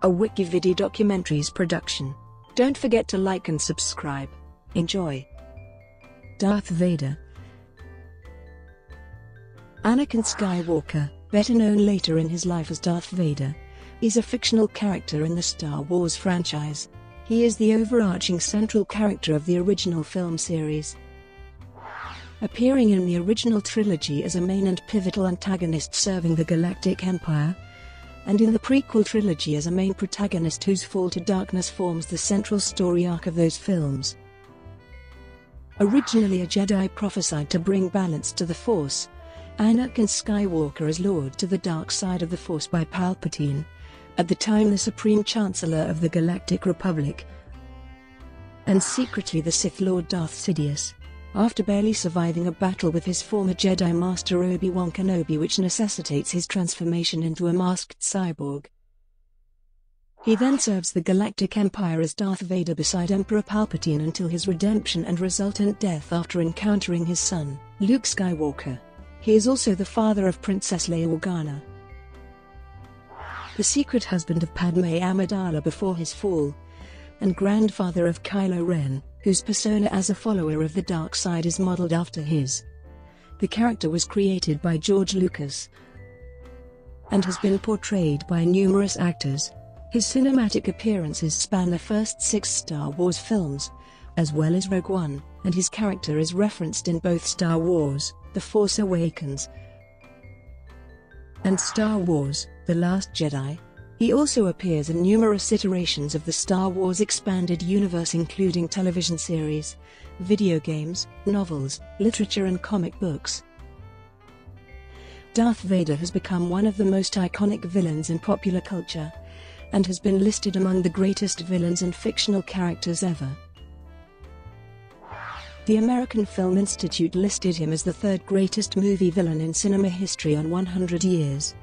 a WikiVidi documentaries production. Don't forget to like and subscribe. Enjoy. Darth Vader. Anakin Skywalker, better known later in his life as Darth Vader, is a fictional character in the Star Wars franchise. He is the overarching central character of the original film series, appearing in the original trilogy as a main and pivotal antagonist serving the Galactic Empire, and in the prequel trilogy as a main protagonist whose fall to darkness forms the central story arc of those films. Originally a Jedi prophesied to bring balance to the Force, Anakin Skywalker is lured to the dark side of the Force by Palpatine, at the time the Supreme Chancellor of the Galactic Republic, and secretly the Sith Lord Darth Sidious, after barely surviving a battle with his former Jedi Master Obi-Wan Kenobi which necessitates his transformation into a masked cyborg. He then serves the Galactic Empire as Darth Vader beside Emperor Palpatine until his redemption and resultant death after encountering his son, Luke Skywalker. He is also the father of Princess Leia Organa, the secret husband of Padme Amidala before his fall, and grandfather of Kylo Ren, whose persona as a follower of the dark side is modeled after his. The character was created by George Lucas and has been portrayed by numerous actors. His cinematic appearances span the first 6 Star Wars films, as well as Rogue One, and his character is referenced in both Star Wars: The Force Awakens and Star Wars: The Last Jedi. He also appears in numerous iterations of the Star Wars expanded universe including television series, video games, novels, literature and comic books. Darth Vader has become one of the most iconic villains in popular culture, and has been listed among the greatest villains and fictional characters ever. The American Film Institute listed him as the 3rd greatest movie villain in cinema history on 100 Years.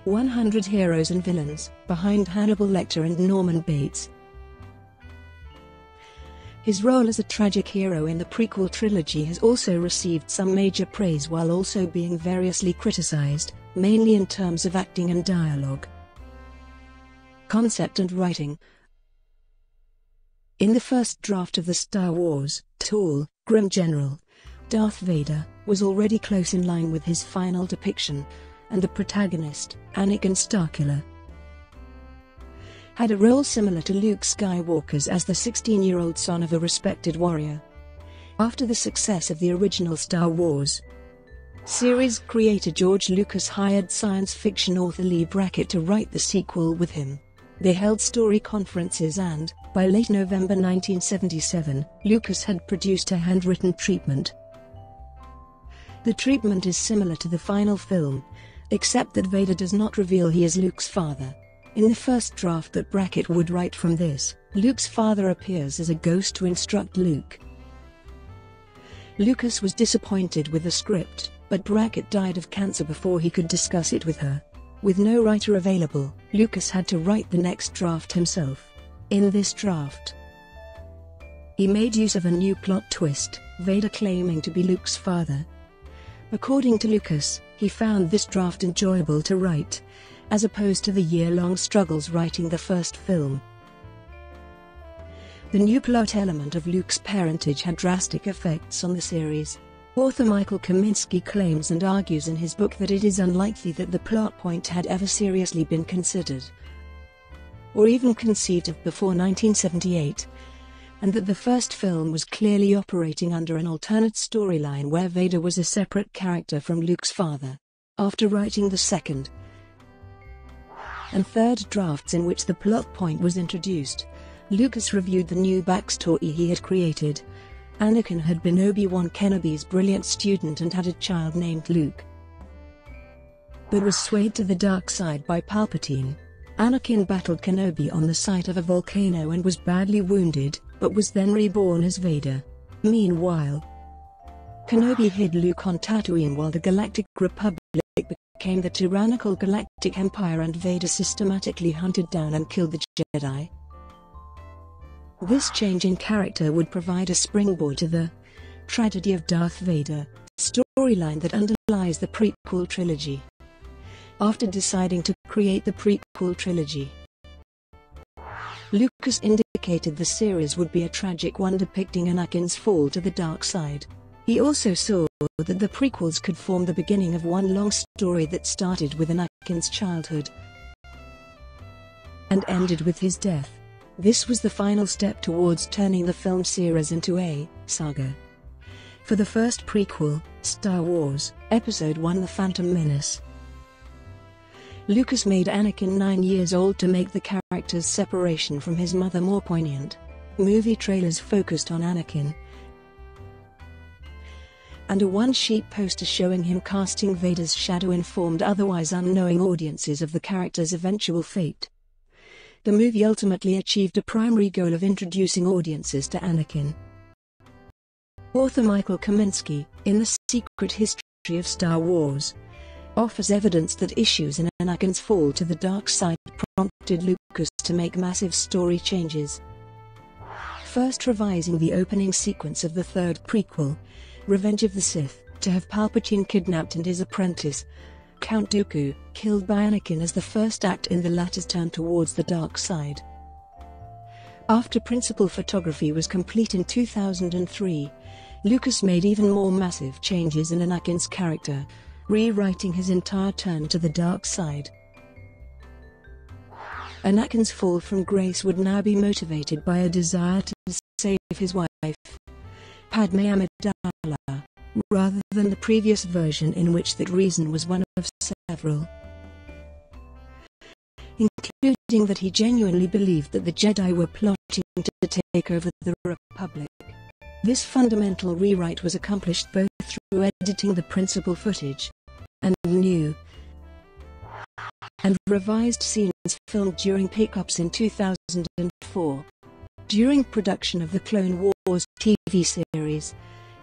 100 Heroes and Villains, behind Hannibal Lecter and Norman Bates. His role as a tragic hero in the prequel trilogy has also received some major praise while also being variously criticized, mainly in terms of acting and dialogue, concept and writing. In the first draft of the Star Wars, tall, grim General Darth Vader was already close in line with his final depiction, and the protagonist, Anakin Skywalker, had a role similar to Luke Skywalker's as the 16-year-old son of a respected warrior. After the success of the original Star Wars series creator George Lucas hired science fiction author Lee Brackett to write the sequel with him. They held story conferences and, by late November 1977, Lucas had produced a handwritten treatment. The treatment is similar to the final film, except that Vader does not reveal he is Luke's father. In the first draft that Brackett would write from this, Luke's father appears as a ghost to instruct Luke. Lucas was disappointed with the script, but Brackett died of cancer before he could discuss it with her. With no writer available, Lucas had to write the next draft himself. In this draft, he made use of a new plot twist, Vader claiming to be Luke's father. According to Lucas, he found this draft enjoyable to write, as opposed to the year-long struggles writing the first film. The new plot element of Luke's parentage had drastic effects on the series. Author Michael Kaminsky claims and argues in his book that it is unlikely that the plot point had ever seriously been considered or even conceived of before 1978, and that the first film was clearly operating under an alternate storyline where Vader was a separate character from Luke's father. After writing the second and third drafts in which the plot point was introduced, Lucas reviewed the new backstory he had created. Anakin had been Obi-Wan Kenobi's brilliant student and had a child named Luke, but was swayed to the dark side by Palpatine. Anakin battled Kenobi on the site of a volcano and was badly wounded, but was then reborn as Vader. Meanwhile, Kenobi hid Luke on Tatooine while the Galactic Republic became the tyrannical Galactic Empire and Vader systematically hunted down and killed the Jedi. This change in character would provide a springboard to the tragedy of Darth Vader storyline that underlies the prequel trilogy. After deciding to create the prequel trilogy, Lucas indicated the series would be a tragic one depicting Anakin's fall to the dark side. He also saw that the prequels could form the beginning of one long story that started with Anakin's childhood and ended with his death. This was the final step towards turning the film series into a saga. For the first prequel, Star Wars, Episode I: The Phantom Menace, Lucas made Anakin 9 years old to make the character's separation from his mother more poignant. Movie trailers focused on Anakin, and a one-sheet poster showing him casting Vader's shadow informed otherwise unknowing audiences of the character's eventual fate. The movie ultimately achieved a primary goal of introducing audiences to Anakin. Author Michael Kaminsky, in The Secret History of Star Wars, offers evidence that issues in Anakin's fall to the dark side prompted Lucas to make massive story changes. First revising the opening sequence of the third prequel, Revenge of the Sith, to have Palpatine kidnapped and his apprentice, Count Dooku, killed by Anakin as the first act in the latter's turn towards the dark side. After principal photography was complete in 2003, Lucas made even more massive changes in Anakin's character, rewriting his entire turn to the dark side. Anakin's fall from grace would now be motivated by a desire to save his wife, Padme Amidala, rather than the previous version in which that reason was one of several, including that he genuinely believed that the Jedi were plotting to take over the Republic. This fundamental rewrite was accomplished both through editing the principal footage and new and revised scenes filmed during pickups in 2004. During production of the Clone Wars TV series,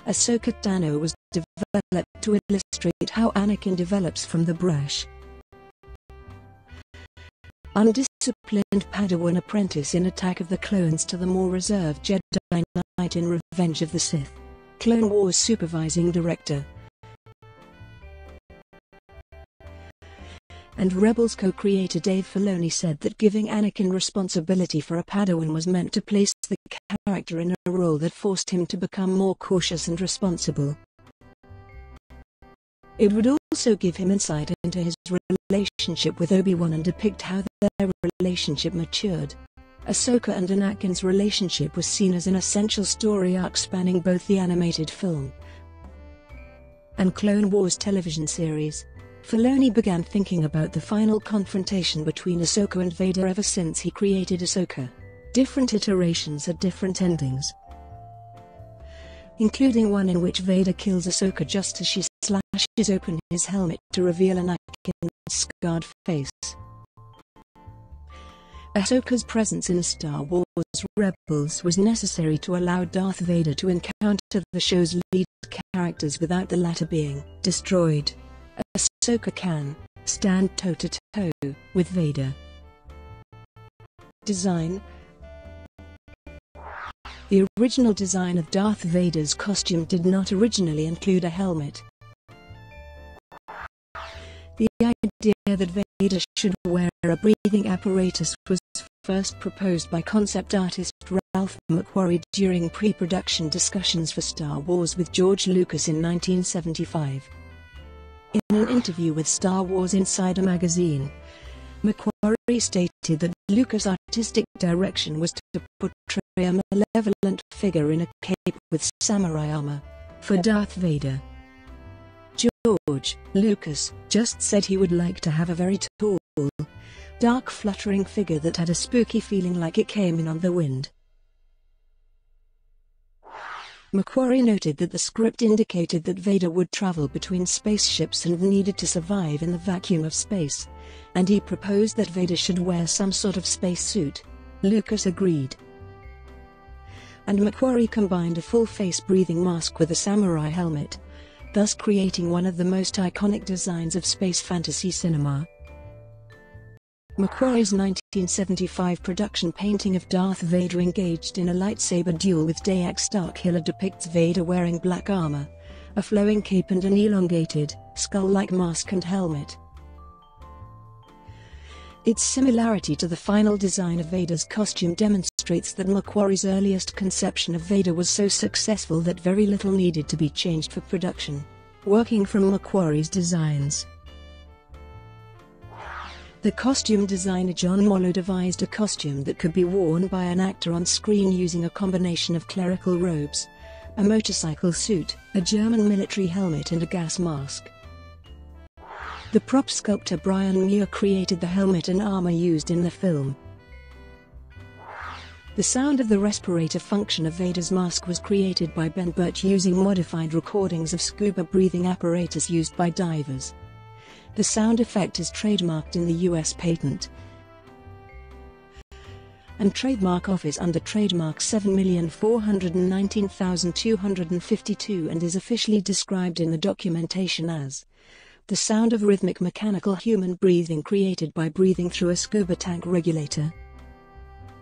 Ahsoka Tano was developed to illustrate how Anakin develops from the brash, undisciplined Padawan apprentice in Attack of the Clones to the more reserved Jedi Knight in Revenge of the Sith. Clone Wars supervising director and Rebels co-creator Dave Filoni said that giving Anakin responsibility for a Padawan was meant to place the character in a role that forced him to become more cautious and responsible. It would also give him insight into his relationship with Obi-Wan and depict how their relationship matured. Ahsoka and Anakin's relationship was seen as an essential story arc spanning both the animated film and Clone Wars television series. Filoni began thinking about the final confrontation between Ahsoka and Vader ever since he created Ahsoka. Different iterations had different endings, including one in which Vader kills Ahsoka just as she slashes open his helmet to reveal Anakin's scarred face. Ahsoka's presence in Star Wars Rebels was necessary to allow Darth Vader to encounter the show's lead characters without the latter being destroyed. Ahsoka can stand toe-to-toe with Vader. Design. The original design of Darth Vader's costume did not originally include a helmet. The idea that Vader should wear a breathing apparatus was first proposed by concept artist Ralph McQuarrie during pre-production discussions for Star Wars with George Lucas in 1975. In an interview with Star Wars Insider magazine, McQuarrie stated that Lucas' artistic direction was to portray a malevolent figure in a cape with samurai armor for Darth Vader. George Lucas just said he would like to have a very tall, dark fluttering figure that had a spooky feeling like it came in on the wind. McQuarrie noted that the script indicated that Vader would travel between spaceships and needed to survive in the vacuum of space, and he proposed that Vader should wear some sort of spacesuit. Lucas agreed, and McQuarrie combined a full-face breathing mask with a samurai helmet, thus creating one of the most iconic designs of space fantasy cinema. McQuarrie's 1975 production painting of Darth Vader engaged in a lightsaber duel with Dayak Starkiller depicts Vader wearing black armor, a flowing cape and an elongated, skull-like mask and helmet. Its similarity to the final design of Vader's costume demonstrates that McQuarrie's earliest conception of Vader was so successful that very little needed to be changed for production. Working from McQuarrie's designs, the costume designer John Mollo devised a costume that could be worn by an actor on screen using a combination of clerical robes, a motorcycle suit, a German military helmet and a gas mask. The prop sculptor Brian Muir created the helmet and armor used in the film. The sound of the respirator function of Vader's mask was created by Ben Burtt using modified recordings of scuba breathing apparatus used by divers. The sound effect is trademarked in the U.S. patent and trademark office under trademark 7,419,252 and is officially described in the documentation as the sound of rhythmic mechanical human breathing created by breathing through a scuba tank regulator.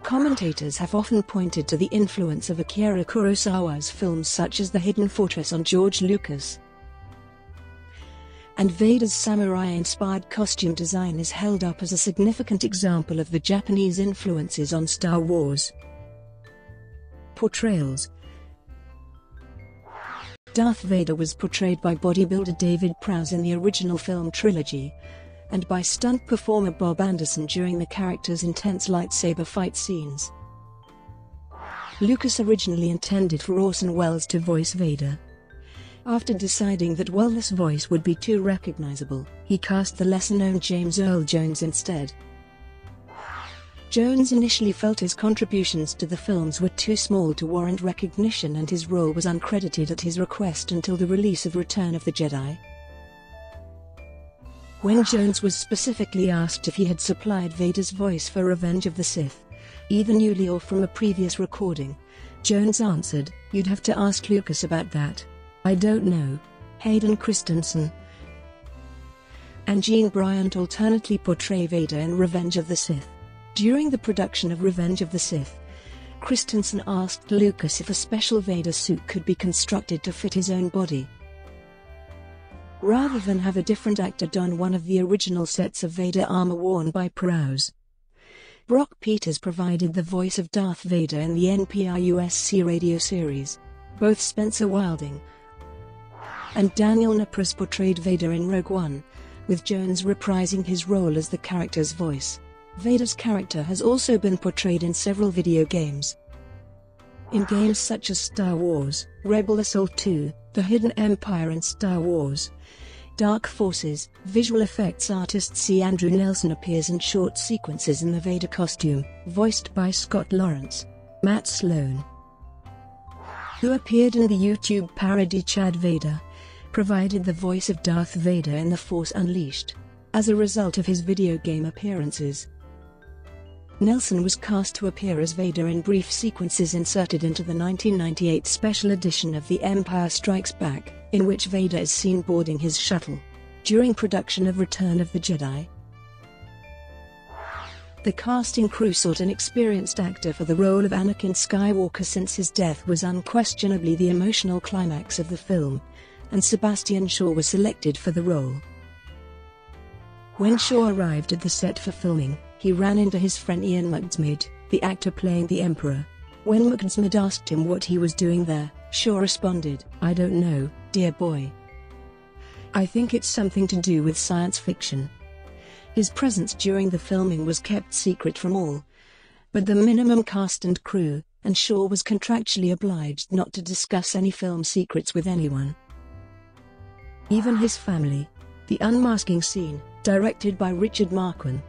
Commentators have often pointed to the influence of Akira Kurosawa's films such as The Hidden Fortress on George Lucas, and Vader's samurai-inspired costume design is held up as a significant example of the Japanese influences on Star Wars. Portrayals. Darth Vader was portrayed by bodybuilder David Prowse in the original film trilogy, and by stunt performer Bob Anderson during the character's intense lightsaber fight scenes. Lucas originally intended for Orson Welles to voice Vader. After deciding that Welles' voice would be too recognizable, he cast the lesser-known James Earl Jones instead. Jones initially felt his contributions to the films were too small to warrant recognition and his role was uncredited at his request until the release of Return of the Jedi. When Jones was specifically asked if he had supplied Vader's voice for Revenge of the Sith, either newly or from a previous recording, Jones answered, "You'd have to ask Lucas about that. I don't know." Hayden Christensen and Gene Bryant alternately portray Vader in Revenge of the Sith. During the production of Revenge of the Sith, Christensen asked Lucas if a special Vader suit could be constructed to fit his own body, rather than have a different actor don one of the original sets of Vader armor worn by Prowse. Brock Peters provided the voice of Darth Vader in the NPR-USC radio series. Both Spencer Wilding and Daniel Napris portrayed Vader in Rogue One, with Jones reprising his role as the character's voice. Vader's character has also been portrayed in several video games. In games such as Star Wars, Rebel Assault 2, The Hidden Empire and Star Wars Dark Forces, visual effects artist C. Andrew Nelson appears in short sequences in the Vader costume, voiced by Scott Lawrence. Matt Sloan, who appeared in the YouTube parody Chad Vader, provided the voice of Darth Vader in The Force Unleashed. As a result of his video game appearances, Nelson was cast to appear as Vader in brief sequences inserted into the 1998 special edition of The Empire Strikes Back, in which Vader is seen boarding his shuttle. During production of Return of the Jedi, the casting crew sought an experienced actor for the role of Anakin Skywalker since his death was unquestionably the emotional climax of the film, and Sebastian Shaw was selected for the role. When Shaw arrived at the set for filming, he ran into his friend Ian McDiarmid, the actor playing the Emperor. When McDiarmid asked him what he was doing there, Shaw responded, "I don't know, dear boy. I think it's something to do with science fiction." His presence during the filming was kept secret from all but the minimum cast and crew, and Shaw was contractually obliged not to discuss any film secrets with anyone, even his family. The unmasking scene, directed by Richard Marquand,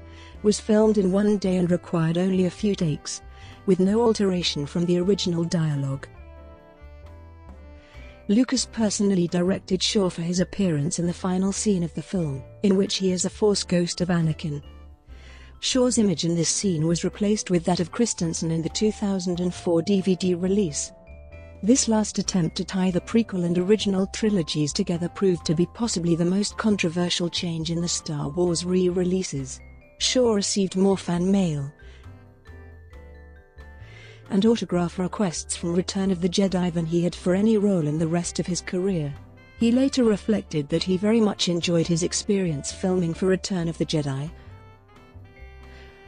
was filmed in one day and required only a few takes, with no alteration from the original dialogue. Lucas personally directed Shaw for his appearance in the final scene of the film, in which he is a Force ghost of Anakin. Shaw's image in this scene was replaced with that of Christensen in the 2004 DVD release. This last attempt to tie the prequel and original trilogies together proved to be possibly the most controversial change in the Star Wars re-releases. Shaw received more fan mail and autograph requests from Return of the Jedi than he had for any role in the rest of his career. He later reflected that he very much enjoyed his experience filming for Return of the Jedi,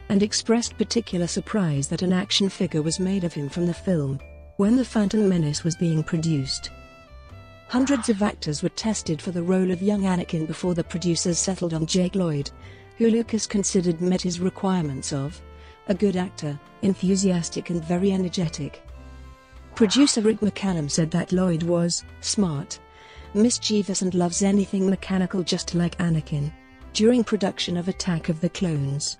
and expressed particular surprise that an action figure was made of him from the film. When The Phantom Menace was being produced, hundreds of actors were tested for the role of young Anakin before the producers settled on Jake Lloyd, who Lucas considered met his requirements of a good actor, enthusiastic and very energetic. Producer Rick McCallum said that Lloyd was smart, mischievous and loves anything mechanical just like Anakin. During production of Attack of the Clones,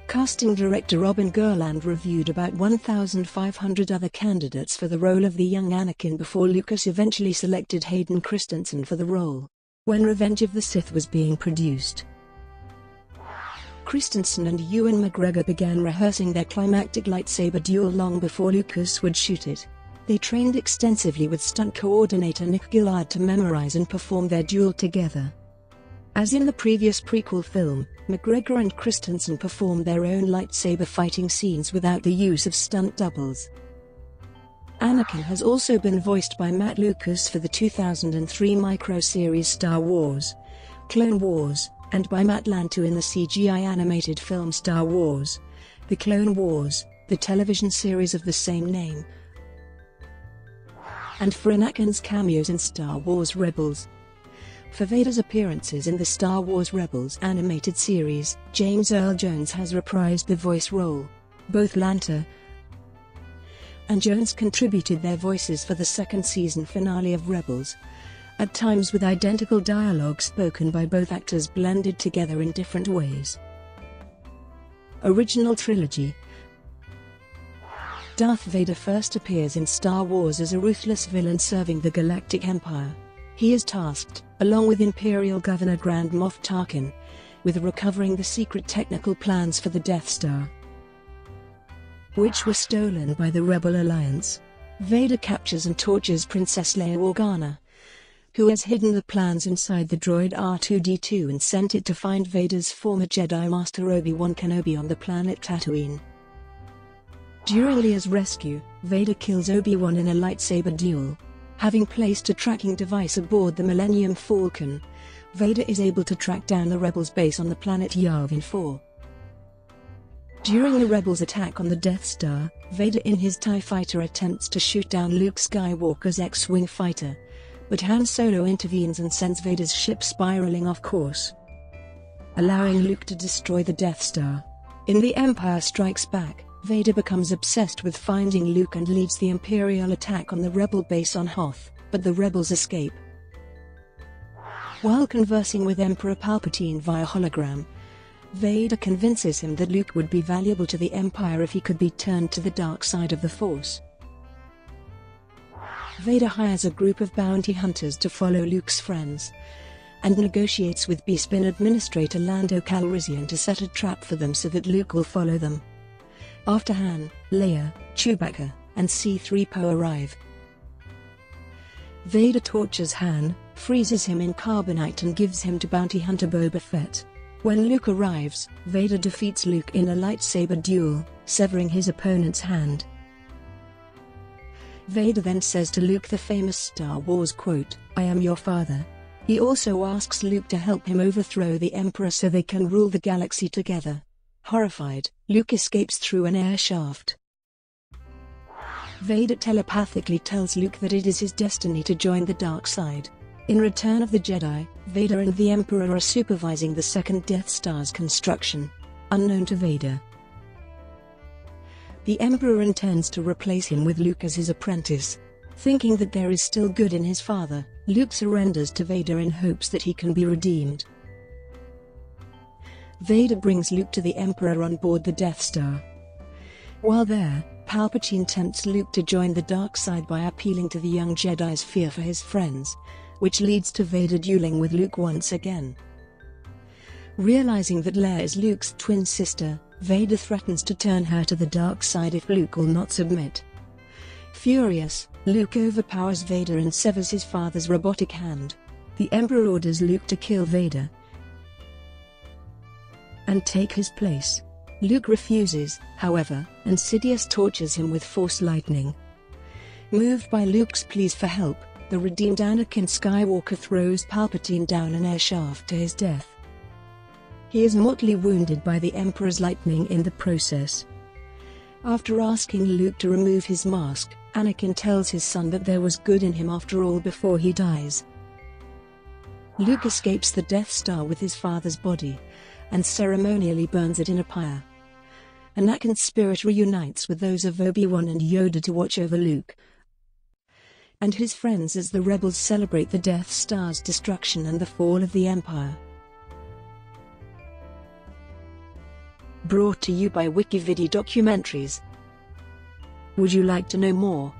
casting director Robin Gurland reviewed about 1,500 other candidates for the role of the young Anakin before Lucas eventually selected Hayden Christensen for the role. When Revenge of the Sith was being produced, Christensen and Ewan McGregor began rehearsing their climactic lightsaber duel long before Lucas would shoot it. They trained extensively with stunt coordinator Nick Gillard to memorize and perform their duel together. As in the previous prequel film, McGregor and Christensen performed their own lightsaber fighting scenes without the use of stunt doubles. Anakin has also been voiced by Matt Lucas for the 2003 micro-series Star Wars: Clone Wars, and by Matt Lanto in the CGI animated film Star Wars: The Clone Wars, the television series of the same name, and for Anakin's cameos in Star Wars Rebels. For Vader's appearances in the Star Wars Rebels animated series, James Earl Jones has reprised the voice role. Both Lanto and Jones contributed their voices for the second season finale of Rebels, at times with identical dialogue spoken by both actors blended together in different ways. Original Trilogy. Darth Vader first appears in Star Wars as a ruthless villain serving the Galactic Empire. He is tasked, along with Imperial Governor Grand Moff Tarkin, with recovering the secret technical plans for the Death Star, which were stolen by the Rebel Alliance. Vader captures and tortures Princess Leia Organa, who has hidden the plans inside the droid R2-D2 and sent it to find Vader's former Jedi Master Obi-Wan Kenobi on the planet Tatooine. During Leia's rescue, Vader kills Obi-Wan in a lightsaber duel. Having placed a tracking device aboard the Millennium Falcon, Vader is able to track down the Rebels' base on the planet Yavin 4. During the Rebels' attack on the Death Star, Vader in his TIE fighter attempts to shoot down Luke Skywalker's X-Wing fighter, but Han Solo intervenes and sends Vader's ship spiraling off course, allowing Luke to destroy the Death Star. In The Empire Strikes Back, Vader becomes obsessed with finding Luke and leads the Imperial attack on the Rebel base on Hoth, but the Rebels escape. While conversing with Emperor Palpatine via hologram, Vader convinces him that Luke would be valuable to the Empire if he could be turned to the dark side of the Force. Vader hires a group of bounty hunters to follow Luke's friends, and negotiates with Bespin Administrator Lando Calrissian to set a trap for them so that Luke will follow them. After Han, Leia, Chewbacca, and C-3PO arrive, Vader tortures Han, freezes him in carbonite and gives him to bounty hunter Boba Fett. When Luke arrives, Vader defeats Luke in a lightsaber duel, severing his opponent's hand. Vader then says to Luke the famous Star Wars quote, "I am your father." He also asks Luke to help him overthrow the Emperor so they can rule the galaxy together. Horrified, Luke escapes through an air shaft. Vader telepathically tells Luke that it is his destiny to join the dark side. In Return of the Jedi, Vader and the Emperor are supervising the second Death Star's construction, unknown to Vader. The Emperor intends to replace him with Luke as his apprentice. Thinking that there is still good in his father, Luke surrenders to Vader in hopes that he can be redeemed. Vader brings Luke to the Emperor on board the Death Star. While there, Palpatine tempts Luke to join the dark side by appealing to the young Jedi's fear for his friends, which leads to Vader dueling with Luke once again. Realizing that Leia is Luke's twin sister, Vader threatens to turn her to the dark side if Luke will not submit. Furious, Luke overpowers Vader and severs his father's robotic hand. The Emperor orders Luke to kill Vader and take his place. Luke refuses, however, and Sidious tortures him with Force lightning. Moved by Luke's pleas for help, the redeemed Anakin Skywalker throws Palpatine down an air shaft to his death. He is mortally wounded by the Emperor's lightning in the process. After asking Luke to remove his mask, Anakin tells his son that there was good in him after all before he dies. Luke escapes the Death Star with his father's body, and ceremonially burns it in a pyre. Anakin's spirit reunites with those of Obi-Wan and Yoda to watch over Luke and his friends as the rebels celebrate the Death Star's destruction and the fall of the Empire. Brought to you by WikiVidi Documentaries. Would you like to know more?